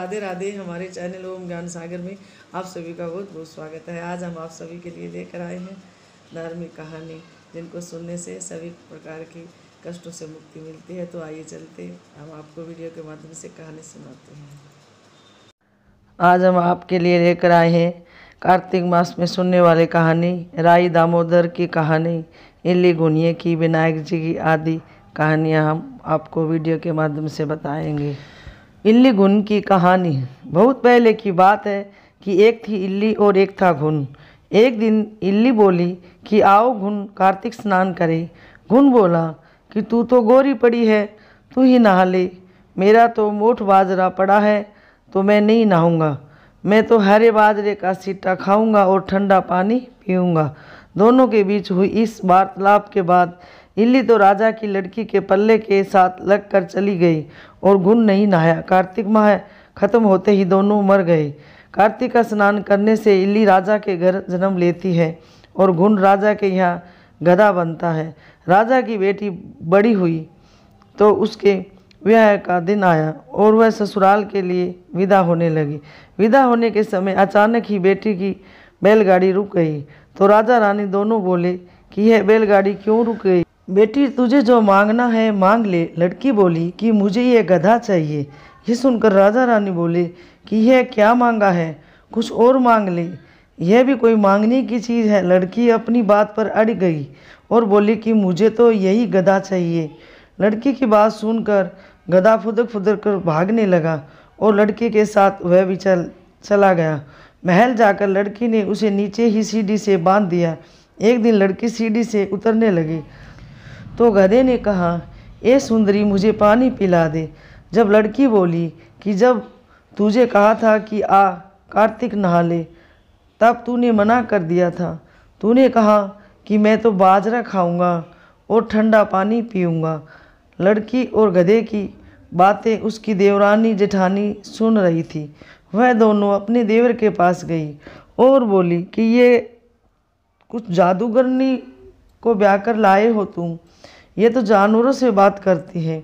राधे राधे। हमारे चैनल ओम ज्ञान सागर में आप सभी का बहुत बहुत स्वागत है। आज हम आप सभी के लिए लेकर आए हैं धार्मिक कहानी, जिनको सुनने से सभी प्रकार की कष्टों से मुक्ति मिलती है। तो आइए चलते हम आपको वीडियो के माध्यम से कहानी सुनाते हैं। आज हम आपके लिए लेकर आए हैं कार्तिक मास में सुनने वाली कहानी, राई दामोदर की कहानी, इल्ली गुनिये की, विनायक जी की आदि कहानियाँ हम आपको वीडियो के माध्यम से बताएंगे। इल्ली घुन की कहानी। बहुत पहले की बात है कि एक थी इल्ली और एक था घुन। एक दिन इल्ली बोली कि आओ घुन कार्तिक स्नान करे। घुन बोला कि तू तो गोरी पड़ी है, तू ही नहा ले। मेरा तो मोठ बाजरा पड़ा है तो मैं नहीं नहाऊंगा। मैं तो हरे बाजरे का सिट्टा खाऊंगा और ठंडा पानी पीऊंगा। दोनों के बीच हुई इस वार्तालाप के बाद इल्ली तो राजा की लड़की के पल्ले के साथ लगकर चली गई और घुन नहीं नहाया। कार्तिक माह खत्म होते ही दोनों मर गए। कार्तिक का स्नान करने से इल्ली राजा के घर जन्म लेती है और घुन राजा के यहाँ गधा बनता है। राजा की बेटी बड़ी हुई तो उसके ब्याह का दिन आया और वह ससुराल के लिए विदा होने लगी। विदा होने के समय अचानक ही बेटी की बैलगाड़ी रुक गई तो राजा रानी दोनों बोले कि यह बैलगाड़ी क्यों रुक गई? बेटी तुझे जो मांगना है मांग ले। लड़की बोली कि मुझे ये गधा चाहिए। ये सुनकर राजा रानी बोले कि यह क्या मांगा है, कुछ और मांग ले, यह भी कोई मांगने की चीज़ है। लड़की अपनी बात पर अड़ गई और बोली कि मुझे तो यही गधा चाहिए। लड़की की बात सुनकर गधा फुदक फुदक कर भागने लगा और लड़के के साथ वह भी चला गया। महल जाकर लड़की ने उसे नीचे ही सीढ़ी से बांध दिया। एक दिन लड़की सीढ़ी से उतरने लगी तो गधे ने कहा, ए सुंदरी मुझे पानी पिला दे। जब लड़की बोली कि जब तुझे कहा था कि आ कार्तिक नहा ले तब तूने मना कर दिया था। तूने कहा कि मैं तो बाजरा खाऊंगा और ठंडा पानी पीऊंगा। लड़की और गधे की बातें उसकी देवरानी जेठानी सुन रही थी। वह दोनों अपने देवर के पास गई और बोली कि ये कुछ जादूगरनी को ब्याह कर लाए हो तुम, ये तो जानवरों से बात करती है।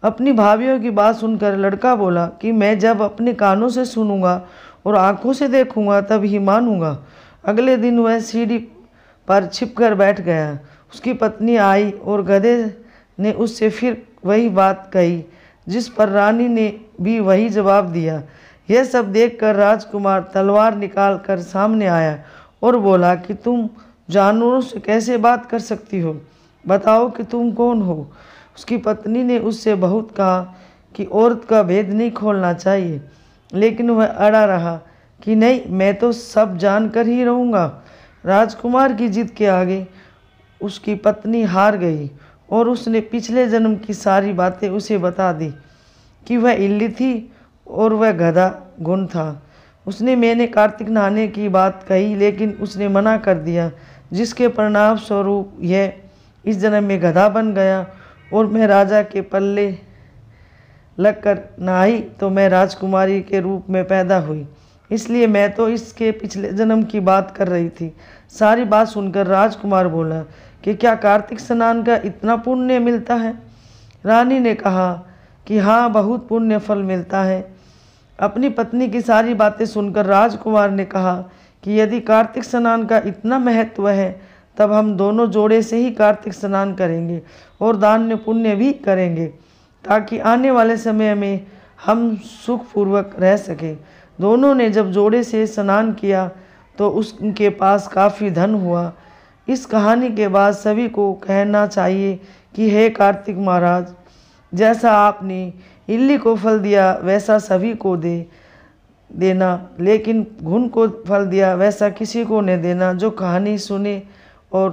अपनी भाभीियों की बात सुनकर लड़का बोला कि मैं जब अपने कानों से सुनूंगा और आंखों से देखूंगा तब ही मानूंगा। अगले दिन वह सीढ़ी पर छिपकर बैठ गया। उसकी पत्नी आई और गधे ने उससे फिर वही बात कही, जिस पर रानी ने भी वही जवाब दिया। यह सब देखकर राजकुमार तलवार निकाल कर सामने आया और बोला कि तुम जानवरों से कैसे बात कर सकती हो, बताओ कि तुम कौन हो। उसकी पत्नी ने उससे बहुत कहा कि औरत का भेद नहीं खोलना चाहिए, लेकिन वह अड़ा रहा कि नहीं, मैं तो सब जानकर ही रहूँगा। राजकुमार की जिद के आगे उसकी पत्नी हार गई और उसने पिछले जन्म की सारी बातें उसे बता दी कि वह इल्ली थी और वह गधा घुन था। उसने मैंने कार्तिक नहाने की बात कही लेकिन उसने मना कर दिया, जिसके परिणाम स्वरूप यह इस जन्म में गधा बन गया और मैं राजा के पल्ले लगकर नहाई तो मैं राजकुमारी के रूप में पैदा हुई, इसलिए मैं तो इसके पिछले जन्म की बात कर रही थी। सारी बात सुनकर राजकुमार बोला कि क्या कार्तिक स्नान का इतना पुण्य मिलता है? रानी ने कहा कि हाँ, बहुत पुण्य फल मिलता है। अपनी पत्नी की सारी बातें सुनकर राजकुमार ने कहा कि यदि कार्तिक स्नान का इतना महत्व है तब हम दोनों जोड़े से ही कार्तिक स्नान करेंगे और दान पुण्य भी करेंगे, ताकि आने वाले समय में हम सुखपूर्वक रह सकें। दोनों ने जब जोड़े से स्नान किया तो उनके पास काफ़ी धन हुआ। इस कहानी के बाद सभी को कहना चाहिए कि हे कार्तिक महाराज, जैसा आपने इल्ली को फल दिया वैसा सभी को देना, लेकिन घुन को फल दिया वैसा किसी को न देना। जो कहानी सुने और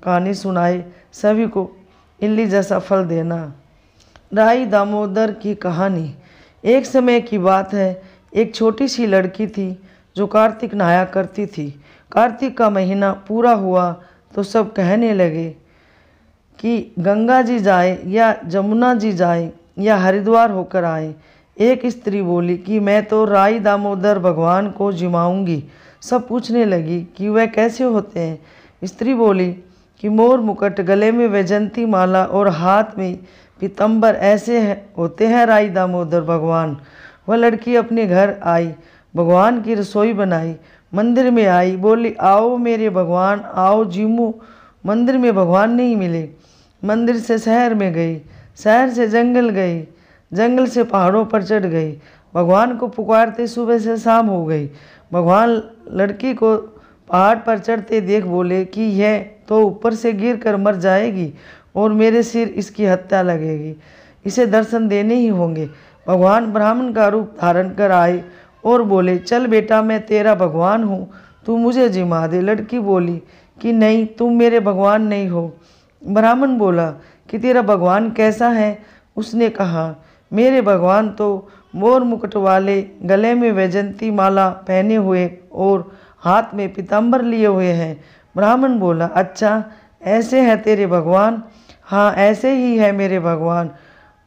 कहानी सुनाए सभी को इल्ली जैसा फल देना। राई दामोदर की कहानी। एक समय की बात है, एक छोटी सी लड़की थी जो कार्तिक नहाया करती थी। कार्तिक का महीना पूरा हुआ तो सब कहने लगे कि गंगा जी जाए या जमुना जी जाए या हरिद्वार होकर आए। एक स्त्री बोली कि मैं तो राई दामोदर भगवान को जिमाऊंगी। सब पूछने लगी कि वह कैसे होते हैं। स्त्री बोली कि मोर मुकुट, गले में वैजंती माला और हाथ में पीतंबर ऐसे होते हैं राई दामोदर भगवान। वह लड़की अपने घर आई, भगवान की रसोई बनाई, मंदिर में आई, बोली आओ मेरे भगवान आओ जीमू। मंदिर में भगवान नहीं मिले। मंदिर से शहर में गई, शहर से जंगल गई, जंगल से पहाड़ों पर चढ़ गई। भगवान को पुकारते सुबह से शाम हो गई। भगवान लड़की को पहाड़ पर चढ़ते देख बोले कि यह तो ऊपर से गिर कर मर जाएगी और मेरे सिर इसकी हत्या लगेगी, इसे दर्शन देने ही होंगे। भगवान ब्राह्मण का रूप धारण कर आए और बोले चल बेटा मैं तेरा भगवान हूँ, तू मुझे जिमा दे। लड़की बोली कि नहीं, तुम मेरे भगवान नहीं हो। ब्राह्मण बोला कि तेरा भगवान कैसा है? उसने कहा मेरे भगवान तो मोर मुकुट वाले, गले में वैजंती माला पहने हुए और हाथ में पीताम्बर लिए हुए हैं। ब्राह्मण बोला अच्छा ऐसे है तेरे भगवान? हाँ ऐसे ही है मेरे भगवान।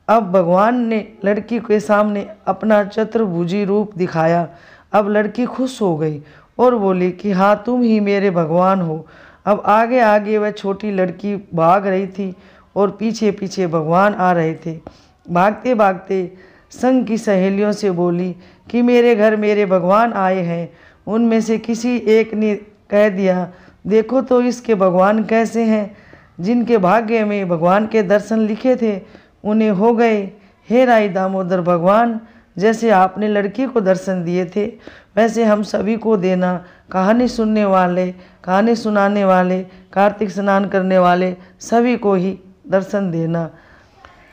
अब भगवान ने लड़की के सामने अपना चतुर्भुजी रूप दिखाया। अब लड़की खुश हो गई और बोली कि हाँ तुम ही मेरे भगवान हो। अब आगे आगे वह छोटी लड़की भाग रही थी और पीछे पीछे भगवान आ रहे थे। भागते भागते संग की सहेलियों से बोली कि मेरे घर मेरे भगवान आए हैं। उनमें से किसी एक ने कह दिया देखो तो इसके भगवान कैसे हैं। जिनके भाग्य में भगवान के दर्शन लिखे थे उन्हें हो गए। हे राई दामोदर भगवान, जैसे आपने लड़की को दर्शन दिए थे वैसे हम सभी को देना। कहानी सुनने वाले, कहानी सुनाने वाले, कार्तिक स्नान करने वाले सभी को ही दर्शन देना।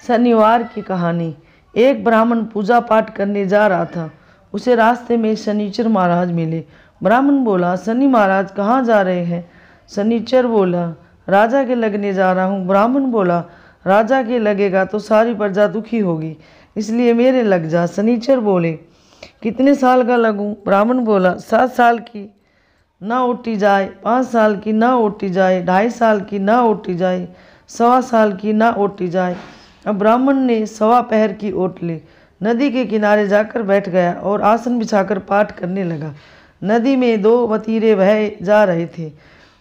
शनिवार की कहानी। एक ब्राह्मण पूजा पाठ करने जा रहा था। उसे रास्ते में शनिचर महाराज मिले। ब्राह्मण बोला शनि महाराज कहाँ जा रहे हैं? शनिचर बोला राजा के लगने जा रहा हूँ। ब्राह्मण बोला राजा के लगेगा तो सारी प्रजा दुखी होगी, इसलिए मेरे लग जा। शनिचर बोले कितने साल का लगूं? ब्राह्मण बोला 7 साल की ना ओटी जाए, 5 साल की ना ओटी जाए, 2.5 साल की ना ओटी जाए, 1.25 साल की ना ओटी जाए। अब ब्राह्मण ने 1.25 पहर की ओट ली, नदी के किनारे जाकर बैठ गया और आसन बिछाकर पाठ करने लगा। नदी में 2 मतीरे बह जा रहे थे।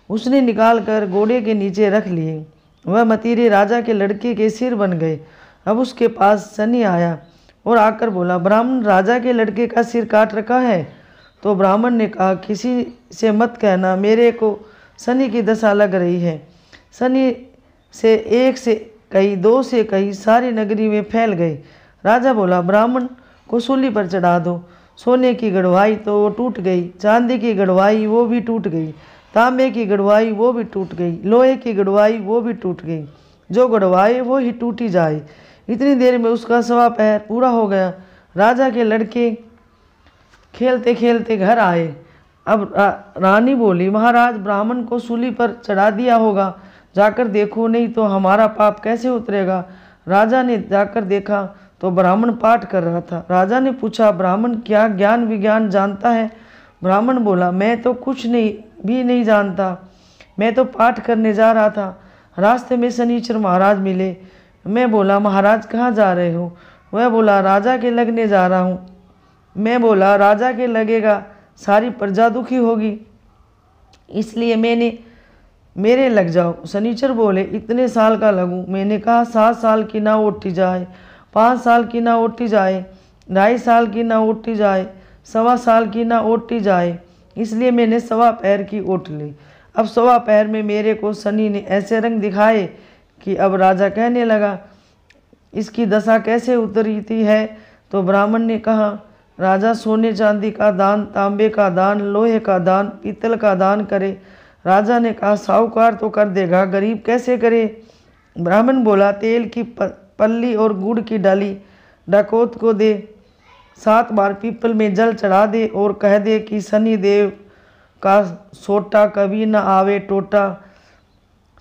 उसने निकाल कर घोड़े के नीचे रख लिए। वह मतीरे राजा के लड़के के सिर बन गए। अब उसके पास शनि आया और आकर बोला ब्राह्मण राजा के लड़के का सिर काट रखा है। तो ब्राह्मण ने कहा किसी से मत कहना, मेरे को शनि की दशा लग रही है। शनि से एक से कही, 2 से कही, सारी नगरी में फैल गई। राजा बोला ब्राह्मण को सूली पर चढ़ा दो। सोने की गढ़वाई तो वो टूट गई, चांदी की गढ़वाई वो भी टूट गई, तांबे की गढ़वाई वो भी टूट गई, लोहे की गढ़वाई वो भी टूट गई। जो गढ़वाई वो ही टूटी जाए। इतनी देर में उसका 1.25 पहर पूरा हो गया। राजा के लड़के खेलते खेलते घर आए। अब रानी बोली महाराज ब्राह्मण को सूली पर चढ़ा दिया होगा, जाकर देखो, नहीं तो हमारा पाप कैसे उतरेगा। राजा ने जाकर देखा तो ब्राह्मण पाठ कर रहा था। राजा ने पूछा ब्राह्मण क्या ज्ञान विज्ञान जानता है? ब्राह्मण बोला मैं तो कुछ नहीं जानता, मैं तो पाठ करने जा रहा था। रास्ते में शनिचर महाराज मिले। मैं बोला महाराज कहाँ जा रहे हो? वह बोला राजा के लगने जा रहा हूँ। मैं बोला राजा के लगेगा सारी प्रजा दुखी होगी, इसलिए मेरे लग जाओ। शनिचर बोले इतने साल का लगूं? मैंने कहा 7 साल की ना ओटी जाए, 5 साल की ना ओटी जाए, 2.5 साल की ना ओटी जाए, 1.25 साल की ना ओटी जाए, इसलिए मैंने 1.25 पहर की ओट ली। अब 1.25 पहर में मेरे को शनि ने ऐसे रंग दिखाए कि अब राजा कहने लगा इसकी दशा कैसे उतरती है। तो ब्राह्मण ने कहा राजा सोने चांदी का दान, तांबे का दान, लोहे का दान, पीतल का दान करे। राजा ने कहा साहूकार तो कर देगा, गरीब कैसे करे? ब्राह्मण बोला तेल की पल्ली और गुड़ की डाली डाकोत को दे, 7 बार पीपल में जल चढ़ा दे और कह दे कि शनि देव का सोटा कभी न आवे टोटा।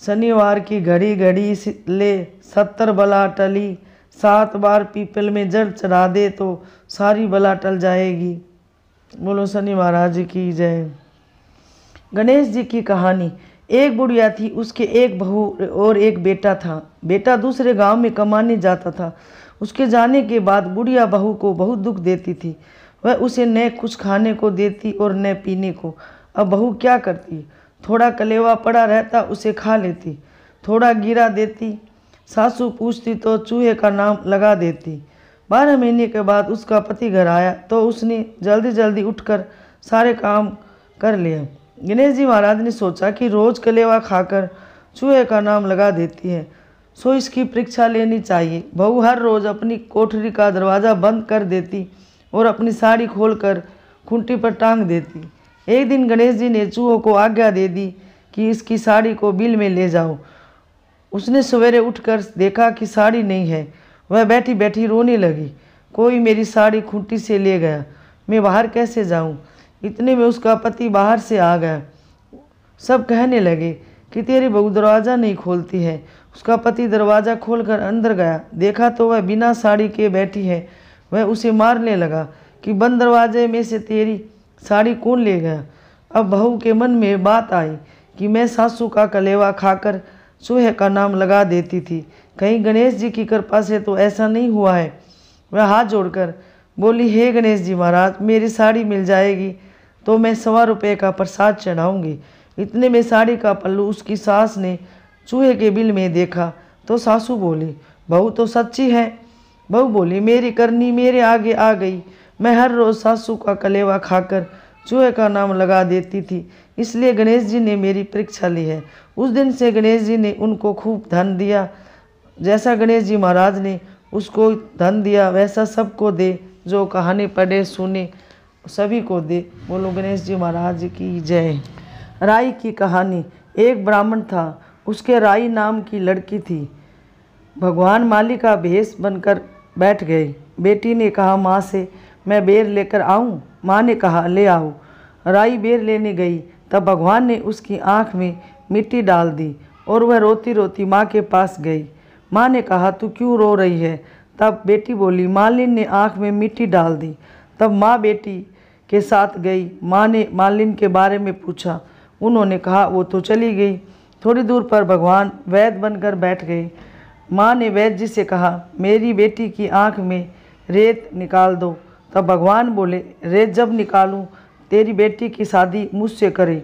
शनिवार की घड़ी घड़ी ले 70 बला टली, 7 बार पीपल में जल चढ़ा दे तो सारी बला टल जाएगी। बोलो शनि महाराज की जय। गणेश जी की कहानी। एक बुढ़िया थी, उसके एक बहू और एक बेटा था। बेटा दूसरे गांव में कमाने जाता था। उसके जाने के बाद बुढ़िया बहू को बहुत दुख देती थी। वह उसे न कुछ खाने को देती और न पीने को। अब बहू क्या करती? थोड़ा कलेवा पड़ा रहता उसे खा लेती, थोड़ा गिरा देती। सासू पूछती तो चूहे का नाम लगा देती। 12 महीने के बाद उसका पति घर आया तो उसने जल्दी जल्दी उठकर सारे काम कर लिया। गणेश जी महाराज ने सोचा कि रोज़ कलेवा खाकर चूहे का नाम लगा देती है, सो इसकी परीक्षा लेनी चाहिए। बहू हर रोज़ अपनी कोठरी का दरवाज़ा बंद कर देती और अपनी साड़ी खोलकर खूंटी पर टांग देती। एक दिन गणेश जी ने चूहों को आज्ञा दे दी कि इसकी साड़ी को बिल में ले जाओ। उसने सवेरे उठकर देखा कि साड़ी नहीं है। वह बैठी बैठी रोने लगी, कोई मेरी साड़ी खूंटी से ले गया, मैं बाहर कैसे जाऊं? इतने में उसका पति बाहर से आ गया। सब कहने लगे कि तेरी बहू दरवाज़ा नहीं खोलती है। उसका पति दरवाज़ा खोलकर अंदर गया, देखा तो वह बिना साड़ी के बैठी है। वह उसे मारने लगा कि बंद दरवाजे में से तेरी साड़ी कौन ले गया? अब बहू के मन में बात आई कि मैं सासू का कलेवा खाकर चूहे का नाम लगा देती थी, कहीं गणेश जी की कृपा से तो ऐसा नहीं हुआ है। वह हाथ जोड़कर बोली, हे गणेश जी महाराज, मेरी साड़ी मिल जाएगी तो मैं 100 रुपये का प्रसाद चढ़ाऊँगी। इतने में साड़ी का पल्लू उसकी सास ने चूहे के बिल में देखा तो सासू बोली, बहू तो सच्ची है। बहू बोली, मेरी करनी मेरे आगे आ गई। मैं हर रोज़ सासू का कलेवा खाकर चूहे का नाम लगा देती थी, इसलिए गणेश जी ने मेरी परीक्षा ली है। उस दिन से गणेश जी ने उनको खूब धन दिया। जैसा गणेश जी महाराज ने उसको धन दिया वैसा सबको दे, जो कहानी पढ़े सुने सभी को दे। बोलो गणेश जी महाराज की जय। राई की कहानी। एक ब्राह्मण था, उसके राई नाम की लड़की थी। भगवान माली का भेष बनकर बैठ गई। बेटी ने कहा, माँ से मैं बेर लेकर आऊँ? माँ ने कहा, ले आओ। राई बेर लेने गई, तब भगवान ने उसकी आँख में मिट्टी डाल दी और वह रोती रोती माँ के पास गई। माँ ने कहा, तू क्यों रो रही है? तब बेटी बोली, मालिन ने आँख में मिट्टी डाल दी। तब माँ बेटी के साथ गई। माँ ने मालिन के बारे में पूछा। उन्होंने कहा, वो तो चली गई। थोड़ी दूर पर भगवान वैद्य बनकर बैठ गए। माँ ने वैद्य जी से कहा, मेरी बेटी की आँख में रेत निकाल दो। तब भगवान बोले, रेत जब निकालूं तेरी बेटी की शादी मुझसे करे।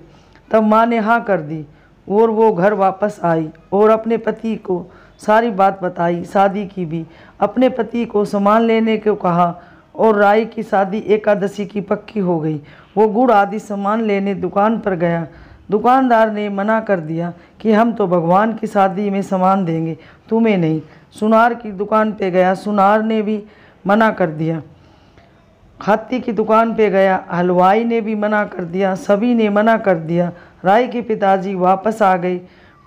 तब माँ ने हाँ कर दी और वो घर वापस आई और अपने पति को सारी बात बताई, शादी की भी। अपने पति को सामान लेने को कहा और राई की शादी एकादशी की पक्की हो गई। वो गुड़ आदि सामान लेने दुकान पर गया। दुकानदार ने मना कर दिया कि हम तो भगवान की शादी में सामान देंगे, तुम्हें नहीं। सुनार की दुकान पे गया, सुनार ने भी मना कर दिया। खाती की दुकान पे गया, हलवाई ने भी मना कर दिया। सभी ने मना कर दिया। राय के पिताजी वापस आ गए।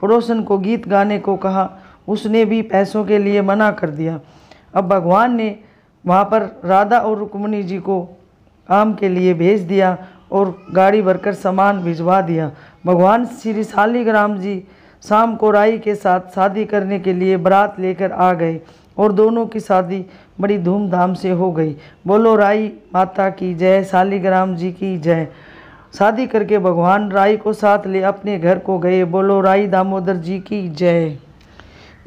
पड़ोसन को गीत गाने को कहा, उसने भी पैसों के लिए मना कर दिया। अब भगवान ने वहाँ पर राधा और रुक्मिणी जी को काम के लिए भेज दिया और गाड़ी भरकर सामान भिजवा दिया। भगवान श्री शालिग्राम जी शाम को राई के साथ शादी करने के लिए बारात लेकर आ गए और दोनों की शादी बड़ी धूमधाम से हो गई। बोलो राई माता की जय, शालिग्राम जी की जय। शादी करके भगवान राई को साथ ले अपने घर को गए। बोलो राई दामोदर जी की जय।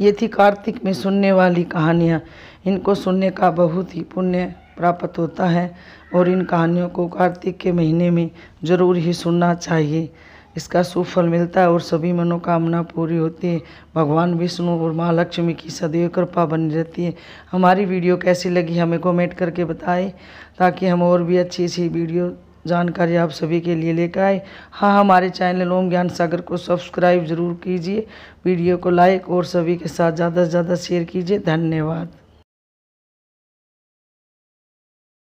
ये थी कार्तिक में सुनने वाली कहानियाँ। इनको सुनने का बहुत ही पुण्य प्राप्त होता है और इन कहानियों को कार्तिक के महीने में ज़रूर ही सुनना चाहिए। इसका सुफल मिलता है और सभी मनोकामना पूरी होती है। भगवान विष्णु और माँ लक्ष्मी की सदैव कृपा बनी रहती है। हमारी वीडियो कैसी लगी हमें कमेंट करके बताएं, ताकि हम और भी अच्छी अच्छी वीडियो जानकारी आप सभी के लिए लेकर आए। हाँ, हमारे चैनल ओम ज्ञान सागर को सब्सक्राइब ज़रूर कीजिए, वीडियो को लाइक और सभी के साथ ज़्यादा से ज़्यादा शेयर कीजिए। धन्यवाद।